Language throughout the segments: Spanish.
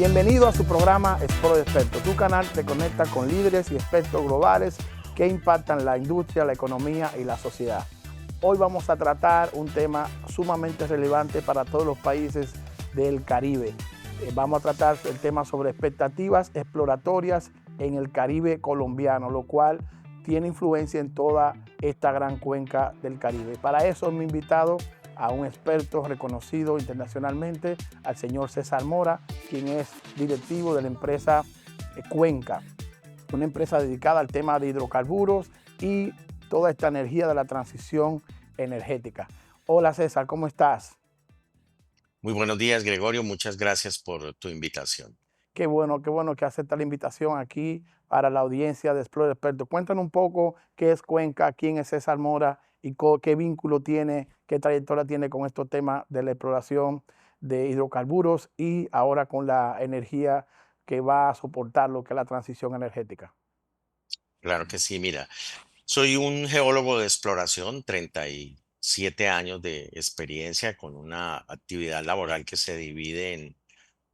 Bienvenido a su programa Explore Experto. Tu canal te conecta con líderes y expertos globales que impactan la industria, la economía y la sociedad. Hoy vamos a tratar un tema sumamente relevante para todos los países del Caribe. Vamos a tratar el tema sobre expectativas exploratorias en el Caribe colombiano, lo cual tiene influencia en toda esta gran cuenca del Caribe. Para eso me he invitado a un experto reconocido internacionalmente, al señor César Mora, quien es directivo de la empresa Cuenca, una empresa dedicada al tema de hidrocarburos y toda esta energía de la transición energética. Hola César, ¿cómo estás? Muy buenos días, Gregorio. Muchas gracias por tu invitación. Qué bueno que acepta la invitación aquí para la audiencia de Explore Experto. Cuéntanos un poco qué es Cuenca, quién es César Mora y qué vínculo tiene, qué trayectoria tiene con estos temas de la exploración de hidrocarburos y ahora con la energía que va a soportar lo que es la transición energética. Claro que sí, mira, soy un geólogo de exploración, 37 años de experiencia con una actividad laboral que se divide en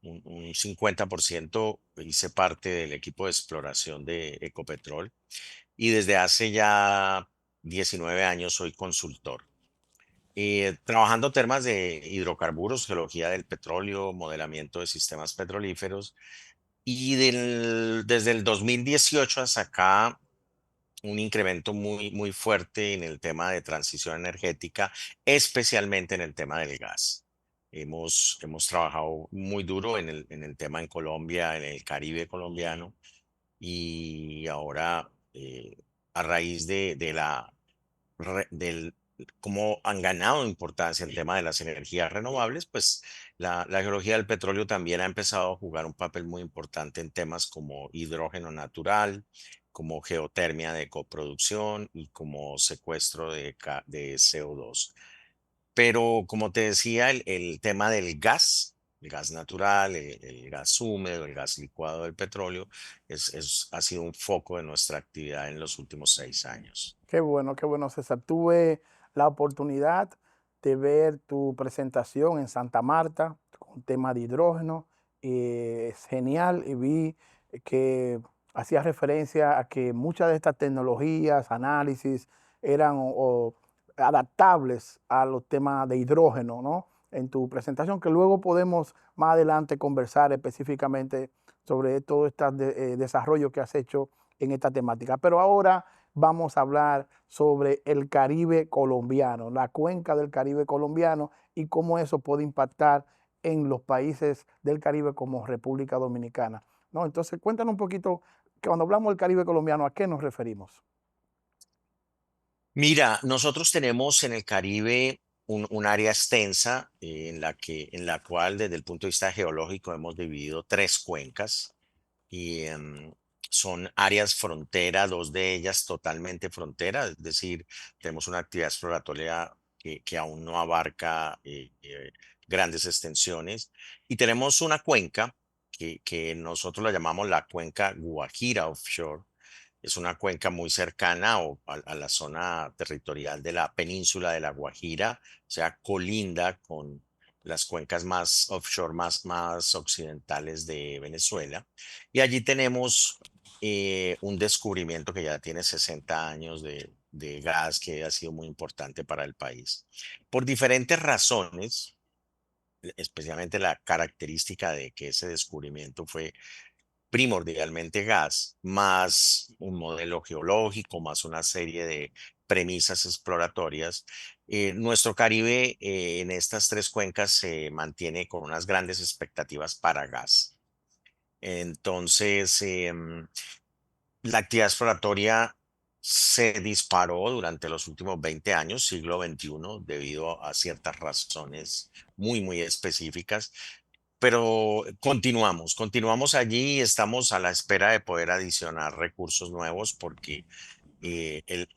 un 50%. Hice parte del equipo de exploración de Ecopetrol y desde hace ya 19 años soy consultor. Trabajando temas de hidrocarburos, geología del petróleo, modelamiento de sistemas petrolíferos. Y desde el 2018 hasta acá, un incremento muy fuerte en el tema de transición energética, especialmente en el tema del gas. Hemos trabajado muy duro en el tema en Colombia, en el Caribe colombiano, y ahora, a raíz del cómo han ganado importancia el tema de las energías renovables, pues la geología del petróleo también ha empezado a jugar un papel muy importante en temas como hidrógeno natural, como geotermia de coproducción y como secuestro de CO2. Pero como te decía, el tema del gas, el gas natural, el gas húmedo, el gas licuado del petróleo, ha sido un foco de nuestra actividad en los últimos 6 años. Qué bueno, César. Tuve la oportunidad de ver tu presentación en Santa Marta con tema de hidrógeno. Es genial y vi que hacía referencia a que muchas de estas tecnologías, análisis, eran adaptables a los temas de hidrógeno, ¿no? En tu presentación, que luego podemos más adelante conversar específicamente sobre todo este desarrollo que has hecho en esta temática. Pero ahora vamos a hablar sobre el Caribe colombiano, la cuenca del Caribe colombiano y cómo eso puede impactar en los países del Caribe como República Dominicana, ¿no? Entonces, cuéntanos un poquito, que cuando hablamos del Caribe colombiano, ¿a qué nos referimos? Mira, nosotros tenemos en el Caribe un área extensa, en la cual desde el punto de vista geológico hemos dividido tres cuencas y son áreas frontera, dos de ellas totalmente frontera, es decir, tenemos una actividad exploratoria que aún no abarca grandes extensiones, y tenemos una cuenca que nosotros la llamamos la cuenca Guajira Offshore. Es una cuenca muy cercana a la zona territorial de la península de La Guajira, o sea, colinda con las cuencas más offshore, más occidentales de Venezuela. Y allí tenemos un descubrimiento que ya tiene 60 años de gas, que ha sido muy importante para el país. Por diferentes razones, especialmente la característica de que ese descubrimiento fue primordialmente gas, más un modelo geológico, más una serie de premisas exploratorias. Nuestro Caribe, en estas tres cuencas, se mantiene con unas grandes expectativas para gas. Entonces, la actividad exploratoria se disparó durante los últimos 20 años, siglo XXI, debido a ciertas razones muy específicas, pero continuamos allí y estamos a la espera de poder adicionar recursos nuevos porque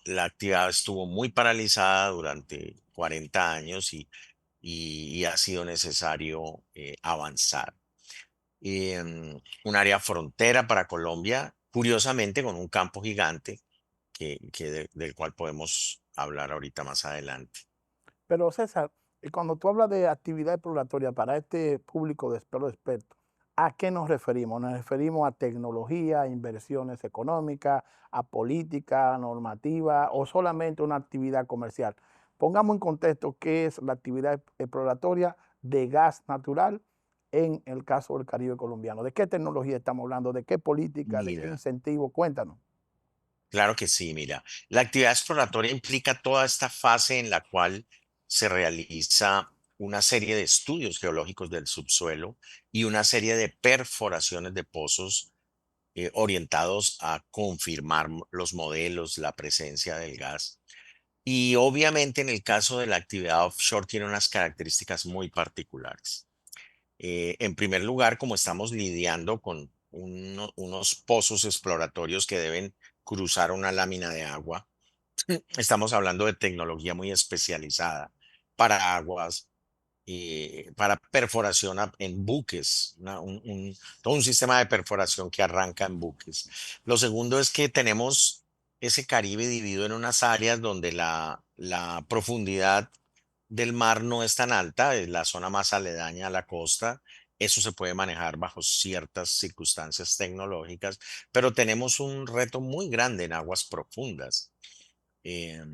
la actividad estuvo muy paralizada durante 40 años y ha sido necesario avanzar. Un área frontera para Colombia, curiosamente con un campo gigante del cual podemos hablar ahorita más adelante. Pero César, cuando tú hablas de actividad exploratoria para este público de expertos, ¿A qué nos referimos? ¿Nos referimos a tecnología, a inversiones económicas, a política, normativa o solamente una actividad comercial? Pongamos en contexto qué es la actividad exploratoria de gas natural en el caso del Caribe colombiano. ¿De qué tecnología estamos hablando? ¿De qué política? ¿De qué Mira, incentivo? Cuéntanos. claro que sí, mira. La actividad exploratoria implica toda esta fase en la cual se realiza una serie de estudios geológicos del subsuelo y una serie de perforaciones de pozos orientados a confirmar los modelos, la presencia del gas. Y obviamente en el caso de la actividad offshore tiene unas características muy particulares. En primer lugar, como estamos lidiando con unos pozos exploratorios que deben cruzar una lámina de agua, estamos hablando de tecnología muy especializada para aguas, para perforación en buques, todo un sistema de perforación que arranca en buques. Lo segundo es que tenemos ese Caribe dividido en unas áreas donde la profundidad del mar no es tan alta, es la zona más aledaña a la costa. Eso se puede manejar bajo ciertas circunstancias tecnológicas, pero tenemos un reto muy grande en aguas profundas. Eh,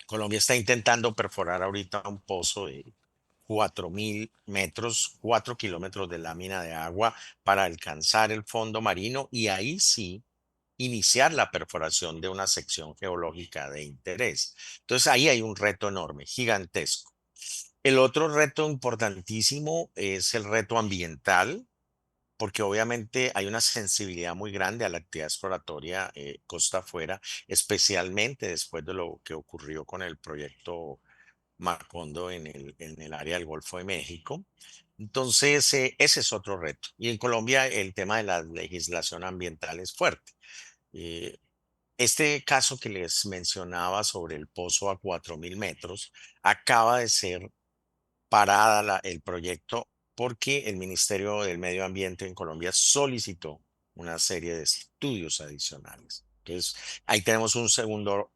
Colombia está intentando perforar ahorita un pozo de 4.000 metros, 4 kilómetros de lámina de agua para alcanzar el fondo marino y ahí sí iniciar la perforación de una sección geológica de interés. Entonces ahí hay un reto enorme, gigantesco. El otro reto importantísimo es el reto ambiental, porque obviamente hay una sensibilidad muy grande a la actividad exploratoria costa afuera, especialmente después de lo que ocurrió con el proyecto Macondo en el área del Golfo de México. Entonces, ese es otro reto. Y en Colombia el tema de la legislación ambiental es fuerte. Eh, este caso que les mencionaba sobre el pozo a 4.000 metros acaba de ser parada el proyecto porque el Ministerio del Medio Ambiente en Colombia solicitó una serie de estudios adicionales. Entonces, ahí tenemos un segundo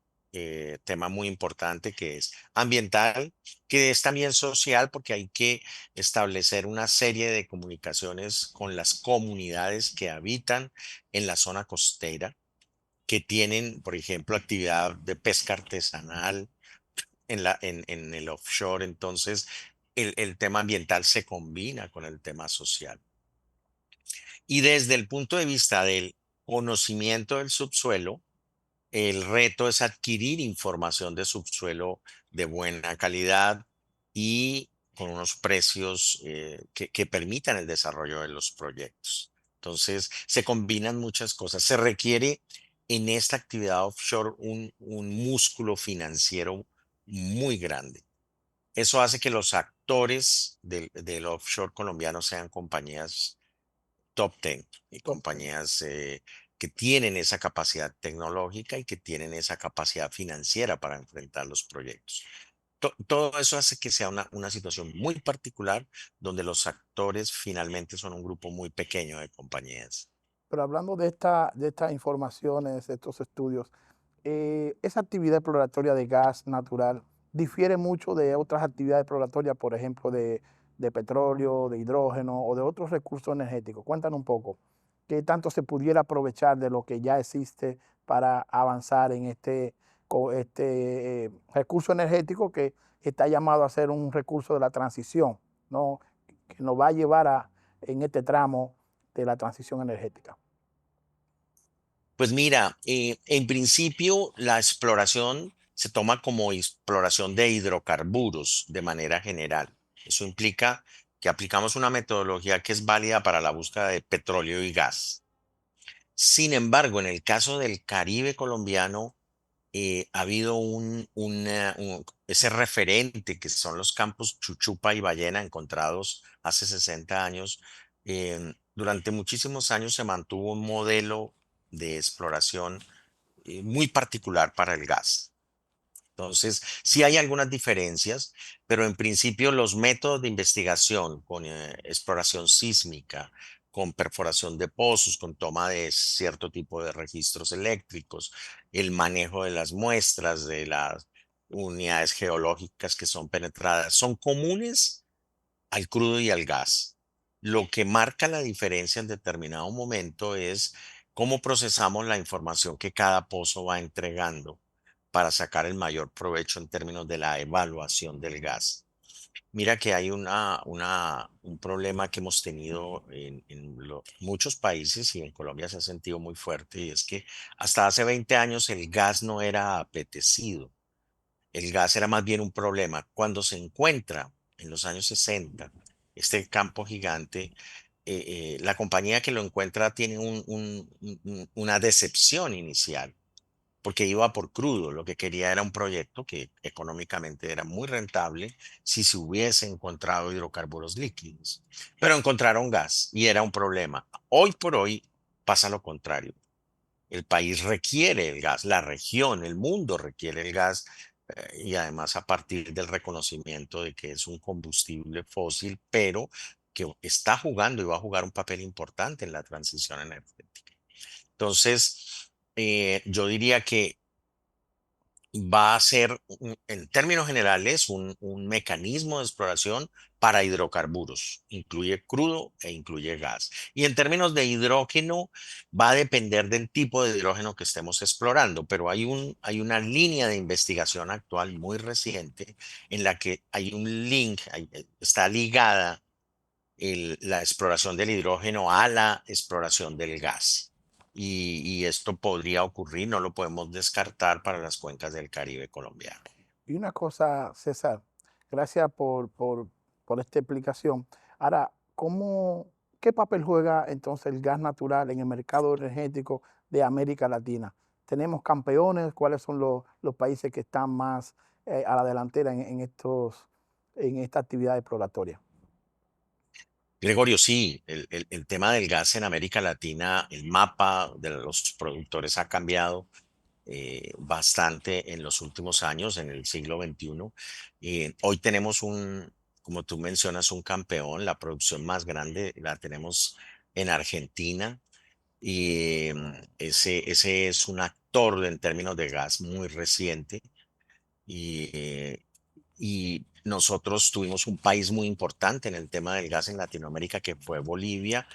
tema muy importante que es ambiental, que es también social porque hay que establecer una serie de comunicaciones con las comunidades que habitan en la zona costera, que tienen, por ejemplo, actividad de pesca artesanal en el offshore. Entonces, el tema ambiental se combina con el tema social. Y desde el punto de vista del conocimiento del subsuelo, el reto es adquirir información de subsuelo de buena calidad y con unos precios que permitan el desarrollo de los proyectos. Entonces, se combinan muchas cosas. Se requiere en esta actividad offshore un músculo financiero muy grande. Eso hace que los actores del offshore colombiano sean compañías top 10 y Top 10. compañías que tienen esa capacidad tecnológica y que tienen esa capacidad financiera para enfrentar los proyectos. Todo eso hace que sea una situación muy particular donde los actores finalmente son un grupo muy pequeño de compañías. Pero hablando de estas informaciones, de estos estudios, esa actividad exploratoria de gas natural difiere mucho de otras actividades exploratorias, por ejemplo, de petróleo, de hidrógeno o de otros recursos energéticos. Cuéntanos un poco, ¿qué tanto se pudiera aprovechar de lo que ya existe para avanzar en este recurso energético que está llamado a ser un recurso de la transición, ¿no? Que nos va a llevar en este tramo de la transición energética? Pues mira, en principio la exploración se toma como exploración de hidrocarburos de manera general. Eso implica que aplicamos una metodología que es válida para la búsqueda de petróleo y gas. Sin embargo, en el caso del Caribe colombiano, ha habido ese referente que son los campos Chuchupa y Ballena encontrados hace 60 años. Durante muchísimos años se mantuvo un modelo de exploración muy particular para el gas. Entonces, sí hay algunas diferencias, pero en principio los métodos de investigación con exploración sísmica, con perforación de pozos, con toma de cierto tipo de registros eléctricos, el manejo de las muestras de las unidades geológicas que son penetradas, son comunes al crudo y al gas. Lo que marca la diferencia en determinado momento es cómo procesamos la información que cada pozo va entregando para sacar el mayor provecho en términos de la evaluación del gas. Mira que hay un problema que hemos tenido en muchos países y en Colombia se ha sentido muy fuerte y es que hasta hace 20 años el gas no era apetecido. El gas era más bien un problema. Cuando se encuentra en los años 60 este campo gigante, la compañía que lo encuentra tiene una decepción inicial porque iba por crudo. Lo que quería era un proyecto que económicamente era muy rentable si se hubiese encontrado hidrocarburos líquidos. Pero encontraron gas y era un problema. Hoy por hoy pasa lo contrario. El país requiere el gas, la región, el mundo requiere el gas y además a partir del reconocimiento de que es un combustible fósil, pero que está jugando y va a jugar un papel importante en la transición energética. Entonces, yo diría que va a ser, en términos generales, un mecanismo de exploración para hidrocarburos. Incluye crudo e incluye gas. Y en términos de hidrógeno, va a depender del tipo de hidrógeno que estemos explorando, pero hay una línea de investigación actual muy reciente en la que hay un link, está ligada la exploración del hidrógeno a la exploración del gas. Y esto podría ocurrir, no lo podemos descartar para las cuencas del Caribe colombiano. Y una cosa, César, gracias por esta explicación. Ahora, ¿qué papel juega entonces el gas natural en el mercado energético de América Latina? ¿Tenemos campeones? ¿Cuáles son los países que están más a la delantera en esta actividad exploratoria? Gregorio, sí, el tema del gas en América Latina, el mapa de los productores ha cambiado bastante en los últimos años, en el siglo XXI. Hoy tenemos como tú mencionas, un campeón. La producción más grande la tenemos en Argentina y ese es un actor en términos de gas muy reciente. Y nosotros tuvimos un país muy importante en el tema del gas en Latinoamérica que fue Bolivia,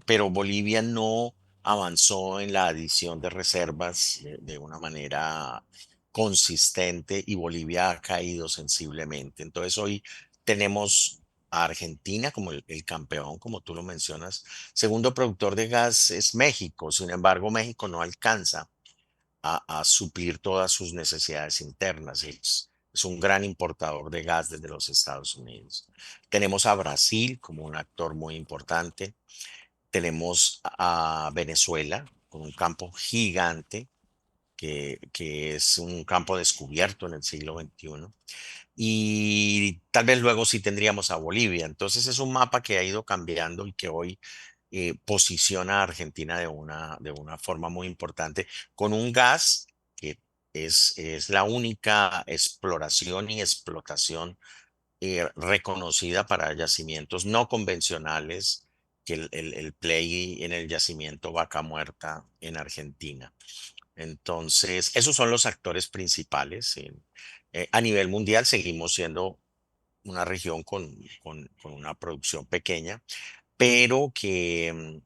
pero Bolivia no avanzó en la adición de reservas de una manera consistente y Bolivia ha caído sensiblemente. Entonces hoy tenemos a Argentina como el campeón, como tú lo mencionas. Segundo productor de gas es México, sin embargo México no alcanza a suplir todas sus necesidades internas. Es un gran importador de gas desde los Estados Unidos. Tenemos a Brasil como un actor muy importante. Tenemos a Venezuela con un campo gigante que es un campo descubierto en el siglo XXI. Y tal vez luego sí tendríamos a Bolivia. Entonces es un mapa que ha ido cambiando y que hoy posiciona a Argentina de una forma muy importante con un gas que es la única exploración y explotación reconocida para yacimientos no convencionales que el play en el yacimiento Vaca Muerta en Argentina. Entonces, esos son los actores principales. A nivel mundial seguimos siendo una región con una producción pequeña, pero que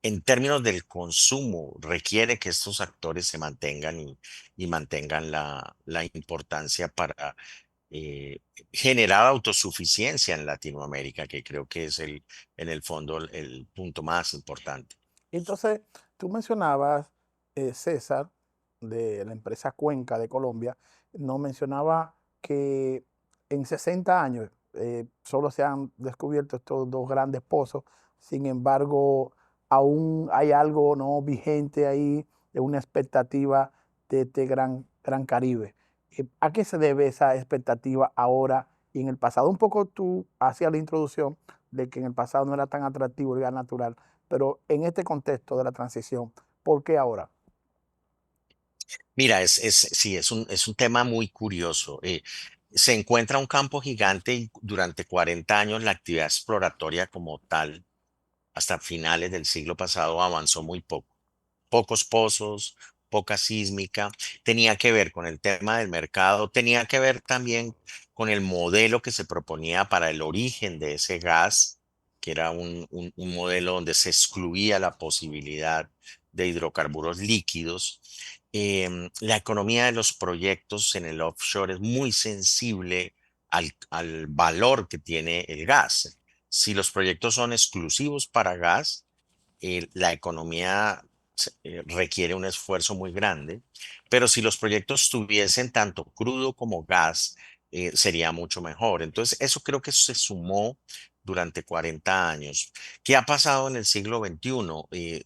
en términos del consumo requiere que estos actores se mantengan y mantengan la importancia para eh, generar autosuficiencia en Latinoamérica, que creo que es en el fondo el punto más importante. Entonces, tú mencionabas, César, de la empresa Cuenca de Colombia, no mencionaba que en 60 años solo se han descubierto estos dos grandes pozos, sin embargo, aún hay algo no vigente ahí de una expectativa de este gran Caribe. ¿A qué se debe esa expectativa ahora y en el pasado? Un poco tú hacías la introducción de que en el pasado no era tan atractivo el gas natural, pero en este contexto de la transición, ¿por qué ahora? Mira, sí, es un tema muy curioso. Se encuentra un campo gigante y durante 40 años la actividad exploratoria como tal, hasta finales del siglo pasado, avanzó muy poco. Pocos pozos, poca sísmica. Tenía que ver con el tema del mercado, tenía que ver también con el modelo que se proponía para el origen de ese gas que era un modelo donde se excluía la posibilidad de hidrocarburos líquidos. La economía de los proyectos en el offshore es muy sensible al valor que tiene el gas. Si los proyectos son exclusivos para gas, la economía requiere un esfuerzo muy grande, pero si los proyectos tuviesen tanto crudo como gas, sería mucho mejor. Entonces, eso creo que se sumó durante 40 años. ¿Qué ha pasado en el siglo XXI?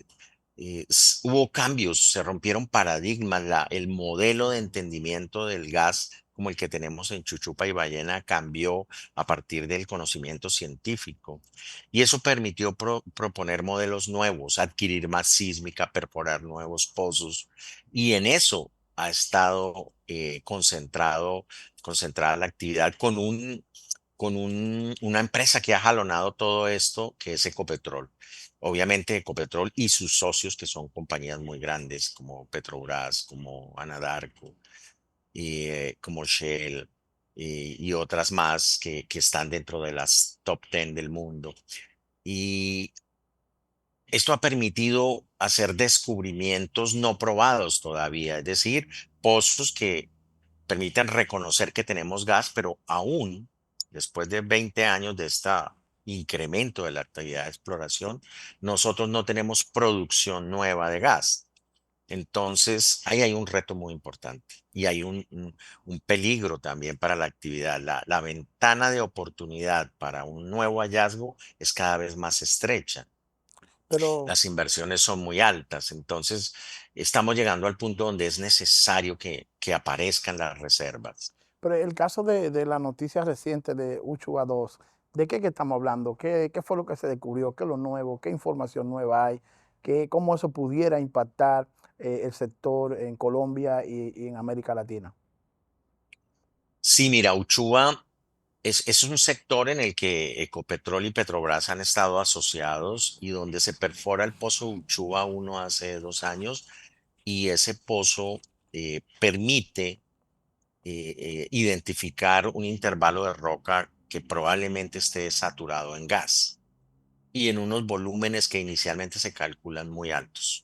Hubo cambios, se rompieron paradigmas, el modelo de entendimiento del gas como el que tenemos en Chuchupa y Ballena cambió a partir del conocimiento científico. Y eso permitió proponer modelos nuevos, adquirir más sísmica, perforar nuevos pozos. Y en eso ha estado concentrada la actividad con una empresa que ha jalonado todo esto, que es Ecopetrol. Obviamente Ecopetrol y sus socios, que son compañías muy grandes como Petrobras, como Anadarko, y, como Shell y otras más que están dentro de las top 10 del mundo. Y esto ha permitido hacer descubrimientos no probados todavía, es decir, pozos que permiten reconocer que tenemos gas, pero aún después de 20 años de este incremento de la actividad de exploración, nosotros no tenemos producción nueva de gas. Entonces, ahí hay un reto muy importante y hay un peligro también para la actividad. La ventana de oportunidad para un nuevo hallazgo es cada vez más estrecha. Pero Las inversiones son muy altas. Entonces, estamos llegando al punto donde es necesario que aparezcan las reservas. Pero el caso de la noticia reciente de Uchuva 2, ¿de qué que estamos hablando? ¿Qué fue lo que se descubrió? ¿Qué es lo nuevo? ¿Qué información nueva hay? ¿Cómo eso pudiera impactar el sector en Colombia y en América Latina? Sí, mira, Uchuva es un sector en el que Ecopetrol y Petrobras han estado asociados y donde se perfora el pozo Uchuva uno hace 2 años y ese pozo permite identificar un intervalo de roca que probablemente esté saturado en gas y en unos volúmenes que inicialmente se calculan muy altos.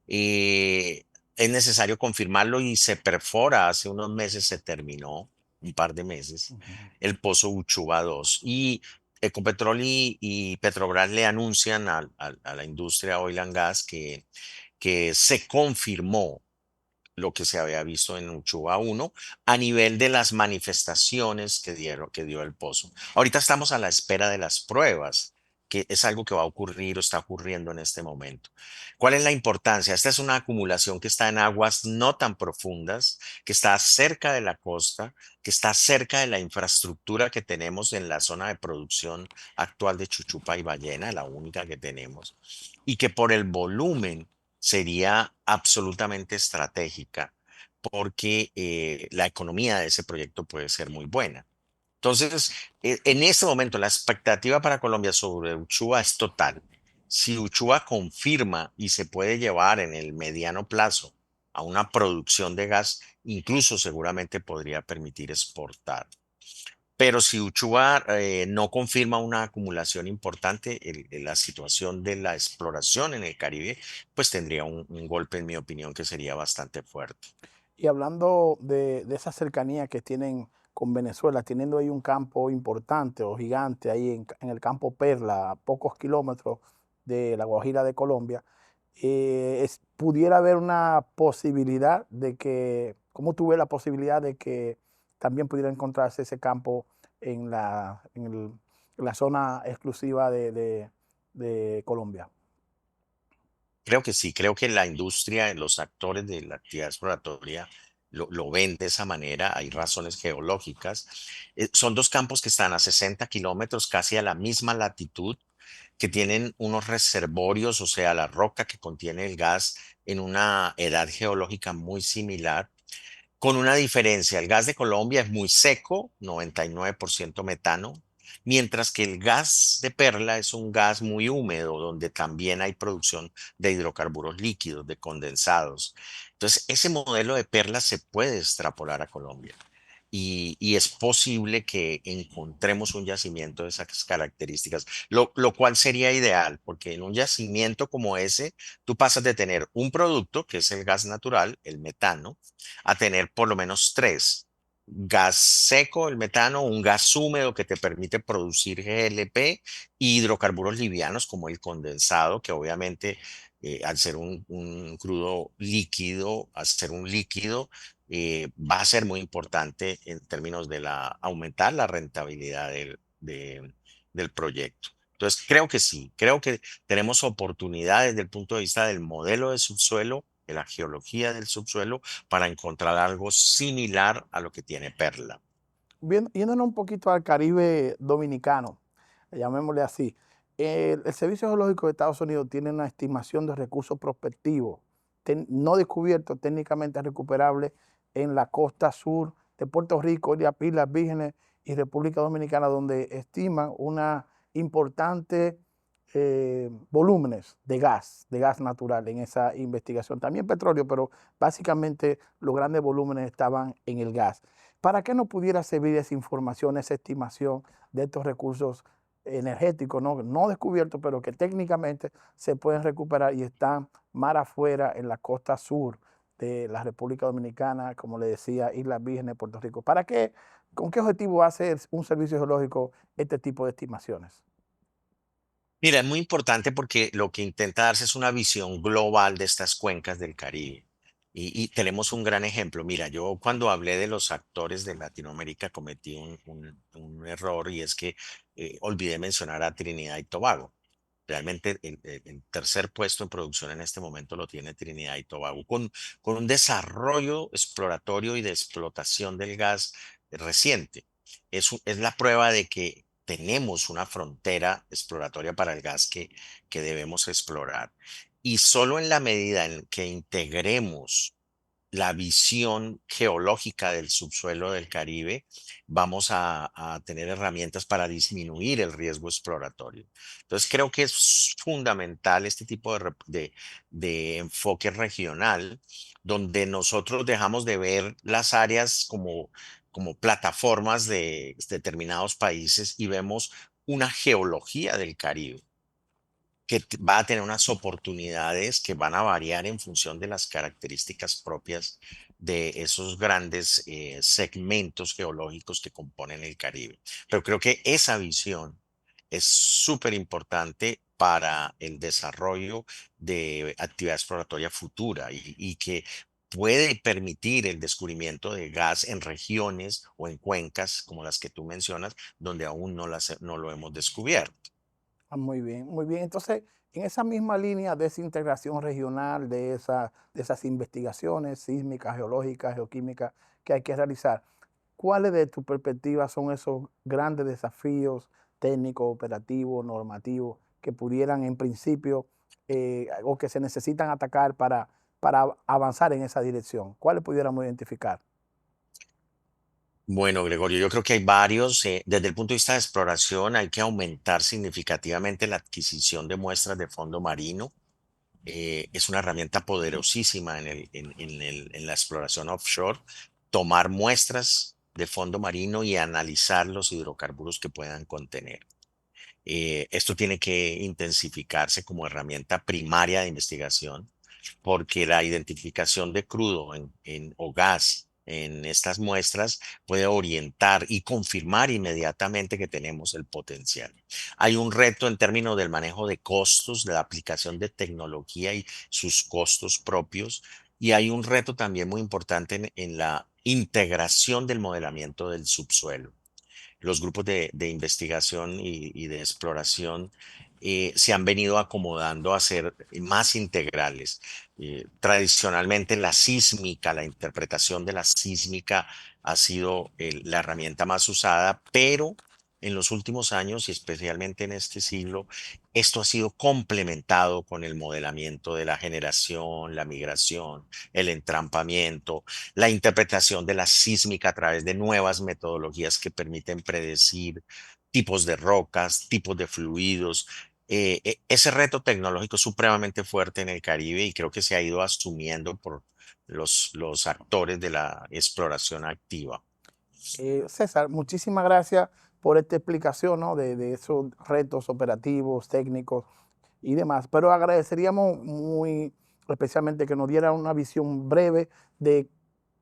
Eh, es necesario confirmarlo y se perfora. Hace unos meses se terminó, un par de meses, Ujú. el pozo Uchuva 2. Y Ecopetrol y Petrobras le anuncian a la industria oil and gas que se confirmó lo que se había visto en Uchuva 1 a nivel de las manifestaciones que dio el pozo. Ahorita estamos a la espera de las pruebas, que es algo que va a ocurrir o está ocurriendo en este momento. ¿Cuál es la importancia? Esta es una acumulación que está en aguas no tan profundas, que está cerca de la costa, que está cerca de la infraestructura que tenemos en la zona de producción actual de Chuchupa y Ballena, la única que tenemos, y que por el volumen sería absolutamente estratégica porque la economía de ese proyecto puede ser muy buena. Entonces, en este momento, la expectativa para Colombia sobre Uchuva es total. Si Uchuva confirma y se puede llevar en el mediano plazo a una producción de gas, incluso seguramente podría permitir exportar. Pero si Uchuva no confirma una acumulación importante, la situación de la exploración en el Caribe, pues tendría un golpe, en mi opinión, que sería bastante fuerte. Y hablando de esa cercanía que tienen con Venezuela, teniendo ahí un campo importante o gigante ahí en el campo Perla, a pocos kilómetros de la Guajira de Colombia, pudiera haber una posibilidad de que, ¿cómo tuve la posibilidad de que también pudiera encontrarse ese campo en la zona exclusiva de Colombia? Creo que sí, creo que la industria, los actores de la actividad exploratoria lo ven de esa manera, hay razones geológicas. Son dos campos que están a 60 kilómetros, casi a la misma latitud, que tienen unos reservorios, o sea, la roca que contiene el gas en una edad geológica muy similar, con una diferencia. El gas de Colombia es muy seco, 99% metano, mientras que el gas de Perla es un gas muy húmedo, donde también hay producción de hidrocarburos líquidos, de condensados. Entonces, ese modelo de Perla se puede extrapolar a Colombia. y es posible que encontremos un yacimiento de esas características, lo cual sería ideal, porque en un yacimiento como ese, tú pasas de tener un producto, que es el gas natural, el metano, a tener por lo menos tres. Gas seco, el metano, un gas húmedo que te permite producir GLP y hidrocarburos livianos como el condensado, que obviamente al ser un crudo líquido, al ser un líquido, va a ser muy importante en términos de aumentar la rentabilidad del proyecto. Entonces, creo que sí, creo que tenemos oportunidades desde el punto de vista del modelo de subsuelo, de la geología del subsuelo, para encontrar algo similar a lo que tiene Perla. Yéndonos un poquito al Caribe dominicano, llamémosle así, el Servicio Geológico de Estados Unidos tiene una estimación de recursos prospectivos no descubiertos, técnicamente recuperables en la costa sur de Puerto Rico, Islas Vírgenes y República Dominicana, donde estiman una importante volúmenes de gas natural en esa investigación. También petróleo, pero básicamente los grandes volúmenes estaban en el gas. ¿Para qué no pudiera servir esa información, esa estimación de estos recursos energéticos, no descubiertos, pero que técnicamente se pueden recuperar y están mar afuera en la costa sur de la República Dominicana, como le decía, Islas Vírgenes, Puerto Rico? ¿Para qué? ¿Con qué objetivo hace un servicio geológico este tipo de estimaciones? Mira, es muy importante porque lo que intenta darse es una visión global de estas cuencas del Caribe. Y tenemos un gran ejemplo. Mira, yo cuando hablé de los actores de Latinoamérica cometí un error y es que olvidé mencionar a Trinidad y Tobago. Realmente el tercer puesto en producción en este momento lo tiene Trinidad y Tobago, con un desarrollo exploratorio y de explotación del gas reciente. Es la prueba de que tenemos una frontera exploratoria para el gas que debemos explorar. Y solo en la medida en que integremos la visión geológica del subsuelo del Caribe, vamos a tener herramientas para disminuir el riesgo exploratorio. Entonces, creo que es fundamental este tipo de enfoque regional, donde nosotros dejamos de ver las áreas como plataformas de determinados países y vemos una geología del Caribe que va a tener unas oportunidades que van a variar en función de las características propias de esos grandes segmentos geológicos que componen el Caribe. Pero creo que esa visión es súper importante para el desarrollo de actividad exploratoria futura y que puede permitir el descubrimiento de gas en regiones o en cuencas como las que tú mencionas, donde aún no lo hemos descubierto. Ah, muy bien, muy bien. Entonces, en esa misma línea de esa integración regional, de esas investigaciones sísmicas, geológicas, geoquímicas que hay que realizar, ¿cuáles de tu perspectiva son esos grandes desafíos técnicos, operativos, normativos que pudieran en principio o que se necesitan atacar para avanzar en esa dirección? ¿Cuáles pudiéramos identificar? Bueno, Gregorio, yo creo que hay varios. Desde el punto de vista de exploración, hay que aumentar significativamente la adquisición de muestras de fondo marino. Es una herramienta poderosísima en la exploración offshore. Tomar muestras de fondo marino y analizar los hidrocarburos que puedan contener. Esto tiene que intensificarse como herramienta primaria de investigación porque la identificación de crudo o gas en estas muestras puede orientar y confirmar inmediatamente que tenemos el potencial. Hay un reto en términos del manejo de costos, de la aplicación de tecnología y sus costos propios. Y hay un reto también muy importante en la integración del modelamiento del subsuelo. Los grupos de investigación y de exploración se han venido acomodando a ser más integrales. Tradicionalmente la sísmica, la interpretación de la sísmica ha sido la herramienta más usada, pero en los últimos años y especialmente en este siglo, esto ha sido complementado con el modelamiento de la generación, la migración, el entrampamiento, la interpretación de la sísmica a través de nuevas metodologías que permiten predecir tipos de rocas, tipos de fluidos. Ese reto tecnológico es supremamente fuerte en el Caribe y creo que se ha ido asumiendo por los actores de la exploración activa. César, muchísimas gracias por esta explicación, ¿no? de esos retos operativos, técnicos y demás, pero agradeceríamos muy especialmente que nos diera una visión breve de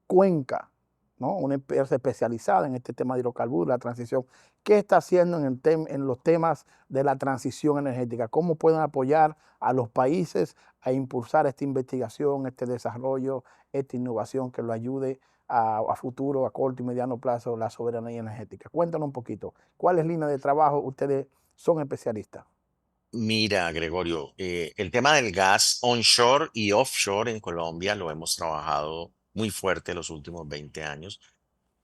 Cuenca, ¿no? Una empresa especializada en este tema de hidrocarburos, la transición. ¿Qué está haciendo en los temas de la transición energética? ¿Cómo pueden apoyar a los países a impulsar esta investigación, este desarrollo, esta innovación que lo ayude a futuro, a corto y mediano plazo, la soberanía energética? Cuéntanos un poquito, ¿cuáles líneas de trabajo ustedes son especialistas? Mira, Gregorio, el tema del gas onshore y offshore en Colombia lo hemos trabajado muy fuerte los últimos 20 años.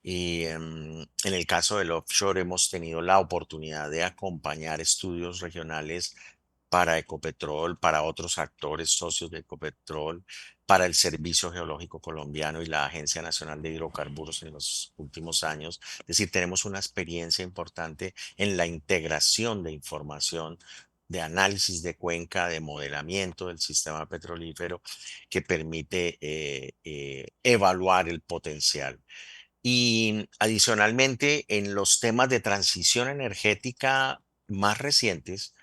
Y en el caso del offshore hemos tenido la oportunidad de acompañar estudios regionales para Ecopetrol, para otros actores socios de Ecopetrol, para el Servicio Geológico Colombiano y la Agencia Nacional de Hidrocarburos en los últimos años. Es decir, tenemos una experiencia importante en la integración de información, de análisis de cuenca, de modelamiento del sistema petrolífero que permite evaluar el potencial. Y adicionalmente, en los temas de transición energética más recientes,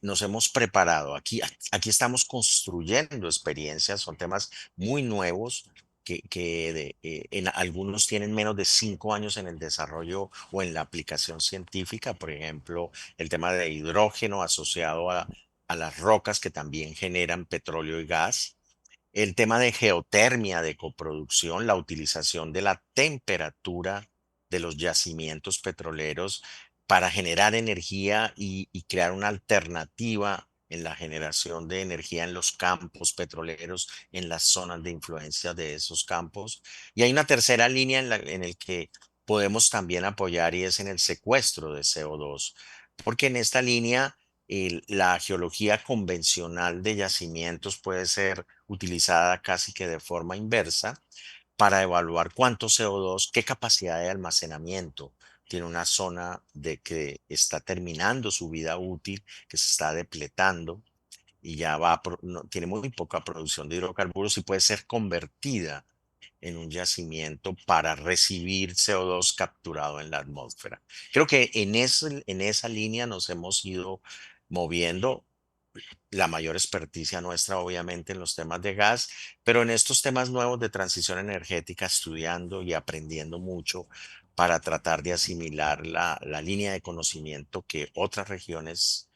nos hemos preparado. Aquí estamos construyendo experiencias, son temas muy nuevos en algunos tienen menos de 5 años en el desarrollo o en la aplicación científica. Por ejemplo, el tema de hidrógeno asociado a las rocas que también generan petróleo y gas, el tema de geotermia, de coproducción, la utilización de la temperatura de los yacimientos petroleros para generar energía y crear una alternativa en la generación de energía en los campos petroleros, en las zonas de influencia de esos campos. Y hay una tercera línea en el que podemos también apoyar y es en el secuestro de CO2, porque en esta línea la geología convencional de yacimientos puede ser utilizada casi que de forma inversa para evaluar cuánto CO2, qué capacidad de almacenamiento tiene una zona de que está terminando su vida útil, que se está depletando y ya tiene muy poca producción de hidrocarburos y puede ser convertida en un yacimiento para recibir CO2 capturado en la atmósfera. Creo que en esa línea nos hemos ido moviendo. La mayor experticia nuestra, obviamente, en los temas de gas, pero en estos temas nuevos de transición energética, estudiando y aprendiendo mucho para tratar de asimilar la línea de conocimiento que otras regiones,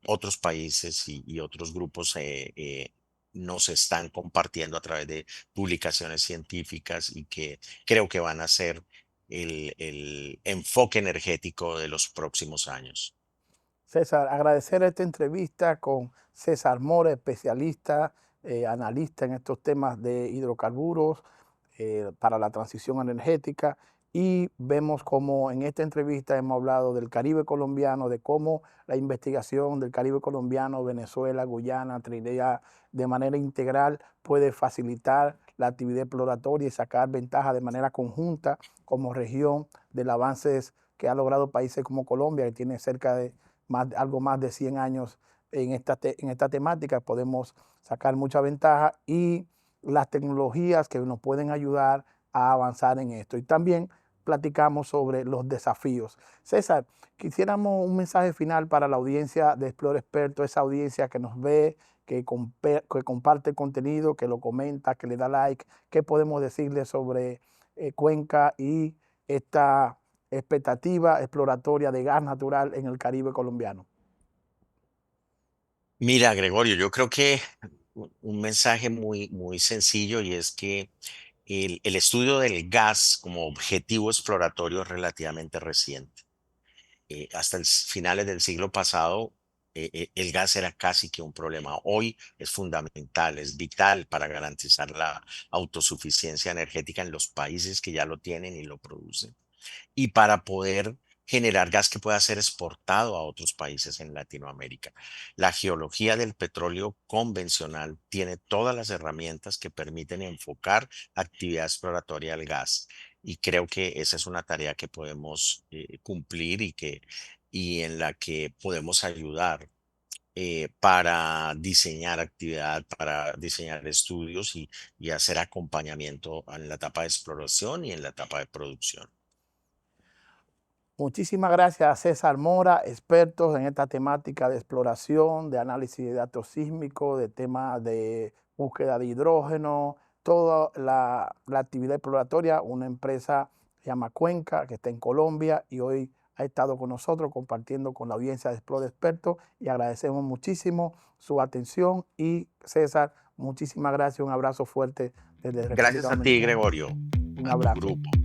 otros países y otros grupos nos están compartiendo a través de publicaciones científicas y que creo que van a ser el enfoque energético de los próximos años. César, agradecer esta entrevista con César Mora, especialista, analista en estos temas de hidrocarburos para la transición energética. Y vemos como en esta entrevista hemos hablado del Caribe colombiano, de cómo la investigación del Caribe colombiano, Venezuela, Guyana, Trinidad, de manera integral puede facilitar la actividad exploratoria y sacar ventaja de manera conjunta como región del avances que ha logrado países como Colombia, que tiene cerca de algo más de 100 años en esta temática. Podemos sacar mucha ventaja y las tecnologías que nos pueden ayudar a avanzar en esto. Y también platicamos sobre los desafíos. César, quisiéramos un mensaje final para la audiencia de Explore Experto, esa audiencia que nos ve, que comparte el contenido, que lo comenta, que le da like. ¿Qué podemos decirle sobre Cuenca y esta expectativa exploratoria de gas natural en el Caribe colombiano? Mira, Gregorio, yo creo que un mensaje muy sencillo y es que el estudio del gas como objetivo exploratorio es relativamente reciente. Hasta finales del siglo pasado, el gas era casi que un problema. Hoy es fundamental, es vital para garantizar la autosuficiencia energética en los países que ya lo tienen y lo producen y para poder generar gas que pueda ser exportado a otros países en Latinoamérica. La geología del petróleo convencional tiene todas las herramientas que permiten enfocar actividad exploratoria del gas. Y creo que esa es una tarea que podemos cumplir y en la que podemos ayudar para diseñar actividad, para diseñar estudios y hacer acompañamiento en la etapa de exploración y en la etapa de producción. Muchísimas gracias a César Mora, expertos en esta temática de exploración, de análisis de datos sísmicos, de temas de búsqueda de hidrógeno, toda la actividad exploratoria, una empresa que se llama Cuenca, que está en Colombia y hoy ha estado con nosotros compartiendo con la audiencia de Explore Expertos y agradecemos muchísimo su atención y César, muchísimas gracias, un abrazo fuerte desde República Gracias a ti, Dominicana. Gregorio, Un a tu abrazo. grupo.